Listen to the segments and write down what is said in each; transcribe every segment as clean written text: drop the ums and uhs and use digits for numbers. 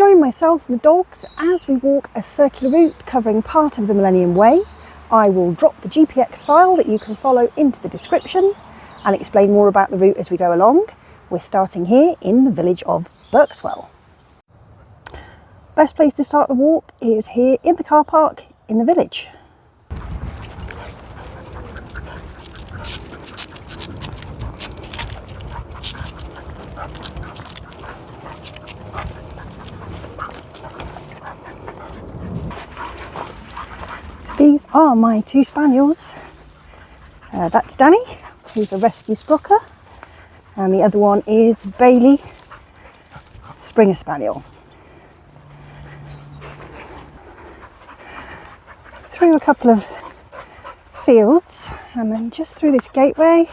join myself and the dogs as we walk a circular route covering part of the Millennium Way. I will drop the GPX file that you can follow into the description and explain more about the route as we go along. We're starting here in the village of Berkswell. Best place to start the walk is here in the car park in the village. These are my two spaniels. That's Danny, who's a rescue sprocker, and the other one is Bailey, Springer Spaniel. Through a couple of fields and then just through this gateway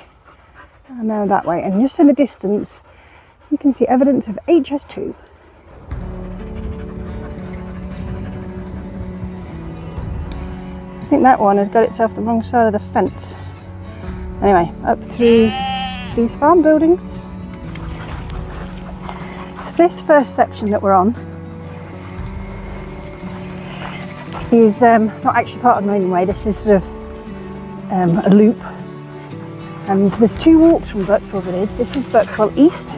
and now that way, and just in the distance you can see evidence of HS2. I think that one has got itself the wrong side of the fence. Anyway, up through these farm buildings. So this first section that we're on is not actually part of the Millennium Way. This is sort of a loop, and there's two walks from Berkswell village. This is Berkswell East,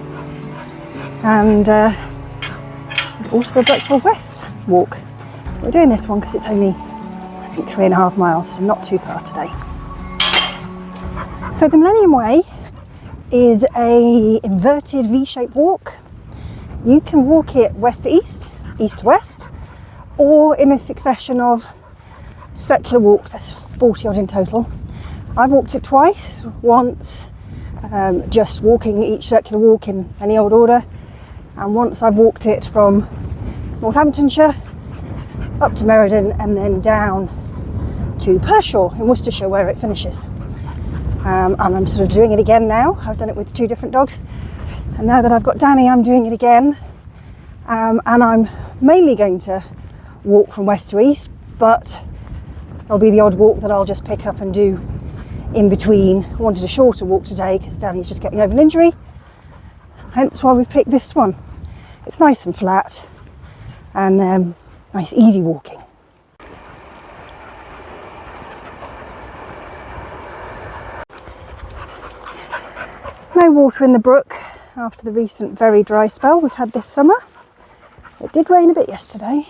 and there's also a Berkswell West walk. We're doing this one because it's only 3.5 miles, so not too far today. So the Millennium Way is a inverted V-shaped walk. You can walk it west to east, east to west, or in a succession of circular walks. There's 40 odd in total. I've walked it twice, once just walking each circular walk in any old order, and once I've walked it from Northamptonshire up to Meriden and then down to Pershore in Worcestershire where it finishes. And I'm sort of doing it again now. I've done it with two different dogs, and now that I've got Danny I'm doing it again, and I'm mainly going to walk from west to east, but there'll be the odd walk that I'll just pick up and do in between. I wanted a shorter walk today because Danny's just getting over an injury, hence why we've picked this one. It's nice and flat and nice easy walking. No water in the brook after the recent very dry spell we've had this summer. It did rain a bit yesterday,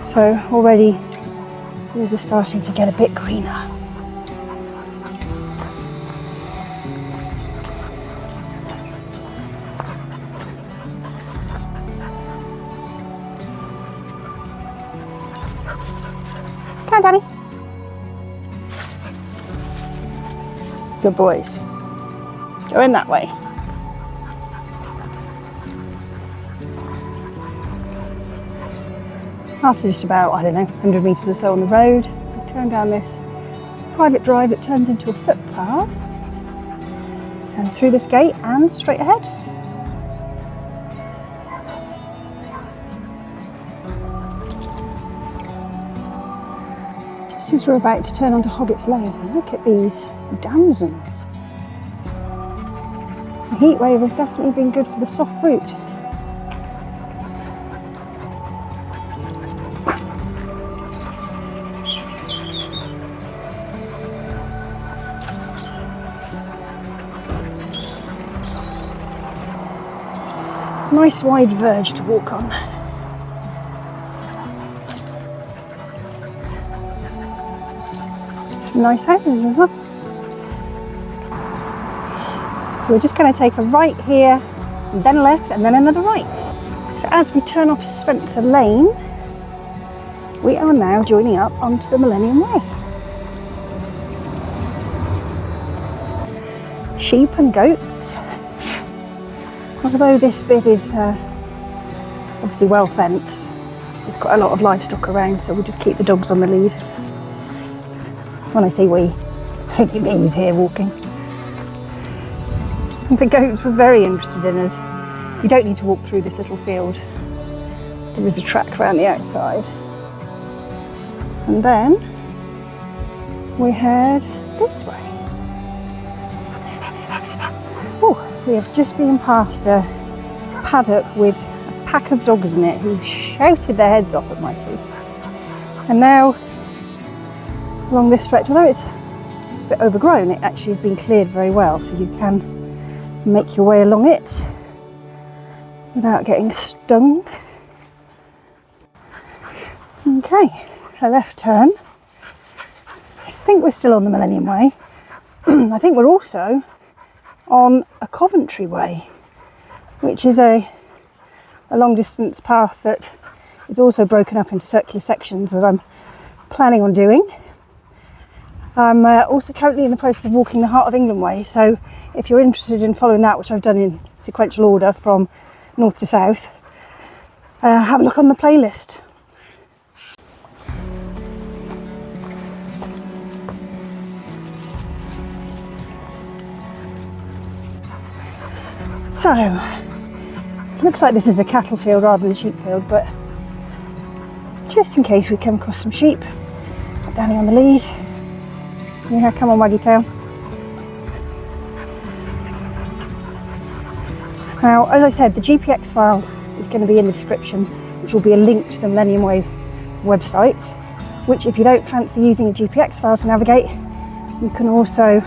so already these are starting to get a bit greener. Come on, Danny. Good boys. Go in that way. After just about, I don't know, 100 metres or so on the road, I turn down this private drive that turns into a footpath, and through this gate and straight ahead. Just as we're about to turn onto Hoggett's Lane, look at these damsons. The heat wave has definitely been good for the soft fruit. Nice wide verge to walk on. Some nice houses as well. So we're just going to take a right here, and then a left, and then another right. So as we turn off Spencer Lane, we are now joining up onto the Millennium Way. Sheep and goats. Although this bit is obviously well fenced, there's quite a lot of livestock around, so we'll just keep the dogs on the lead. When I say we, it's only me who's here walking. The goats were very interested in us. You don't need to walk through this little field. There is a track around the outside. And then we head this way. Oh, we have just been past a paddock with pack of dogs in it who shouted their heads off at my two. And now along this stretch, although it's a bit overgrown, it actually has been cleared very well, so you can make your way along it without getting stung. Okay, a left turn. I think we're still on the Millennium Way. I think we're also on a Coventry Way, which is a long distance path that is also broken up into circular sections that I'm planning on doing. I'm also currently in the process of walking the Heart of England Way, so if you're interested in following that, which I've done in sequential order from north to south, have a look on the playlist. So, looks like this is a cattle field rather than a sheep field, but just in case we come across some sheep, got Danny on the lead. Yeah, come on, waggy tail. Now, as I said, the GPX file is going to be in the description, which will be a link to the Millennium Way website, which if you don't fancy using a GPX file to navigate, you can also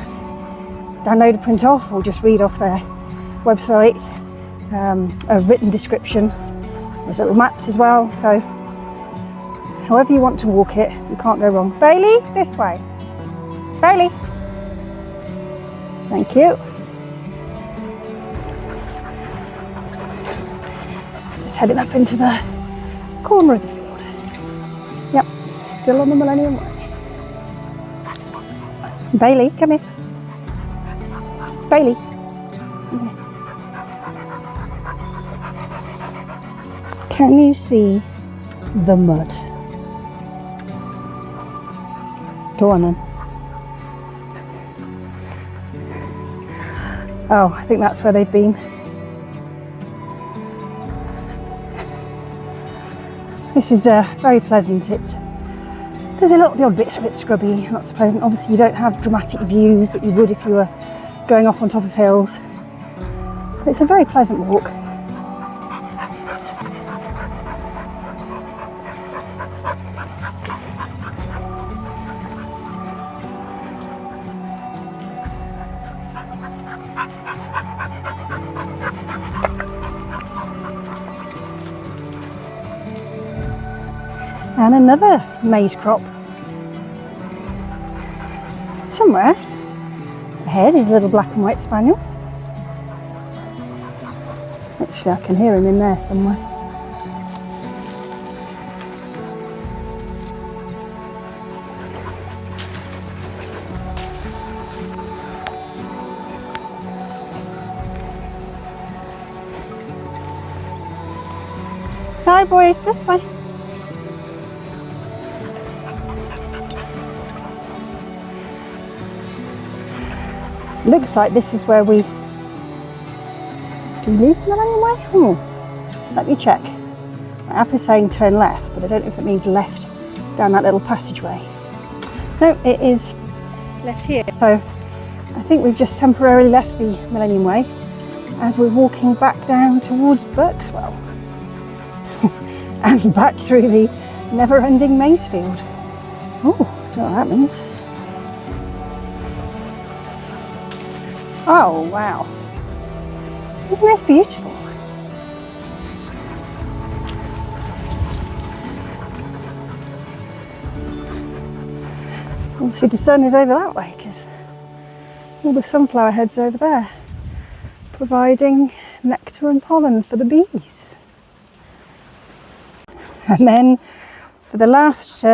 download and print off or just read off their website, a written description. There's little maps as well, so however you want to walk it, you can't go wrong. Bailey, this way. Bailey. Thank you. Just heading up into the corner of the field. Yep, still on the Millennium Way. Bailey, come here. Bailey. Can you see the mud? Go on then. Oh, I think that's where they've been. This is very pleasant. There's the odd bits a bit scrubby, not so pleasant. Obviously you don't have dramatic views that you would if you were going up on top of hills. But it's a very pleasant walk. And another maize crop. Somewhere ahead is a little black and white spaniel. Actually, I can hear him in there somewhere. Hi boys, this way. Looks like this is where we... Do we leave the Millennium Way? Let me check. My app is saying turn left, but I don't know if it means left down that little passageway. No, it is left here. So I think we've just temporarily left the Millennium Way as we're walking back down towards Berkswell and back through the never-ending maize field. Oh, I don't know what that means. Oh wow, isn't this beautiful? Obviously the sun is over that way because all the sunflower heads are over there, providing nectar and pollen for the bees. And then for the last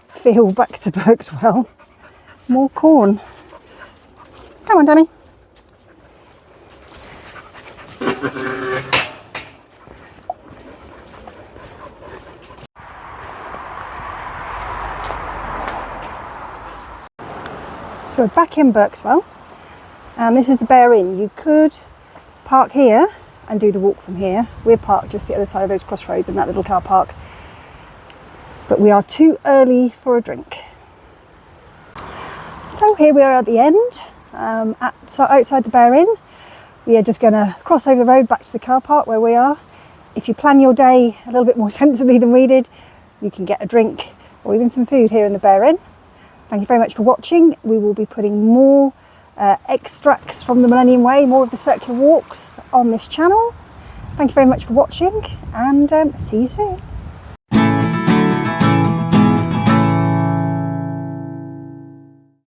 field back to Berkswell, more corn. Come on, Danny. So we're back in Berkswell, and this is the Bear Inn. You could park here and do the walk from here. We're parked just the other side of those crossroads in that little car park, but we are too early for a drink. So here we are at the end, outside the Bear Inn. We are just going to cross over the road back to the car park where we are, If you plan your day a little bit more sensibly than we did, you can get a drink or even some food here in the Bear Inn. Thank you very much for watching. We will be putting more extracts from the Millennium Way, more of the circular walks on this channel. Thank you very much for watching, and see you soon.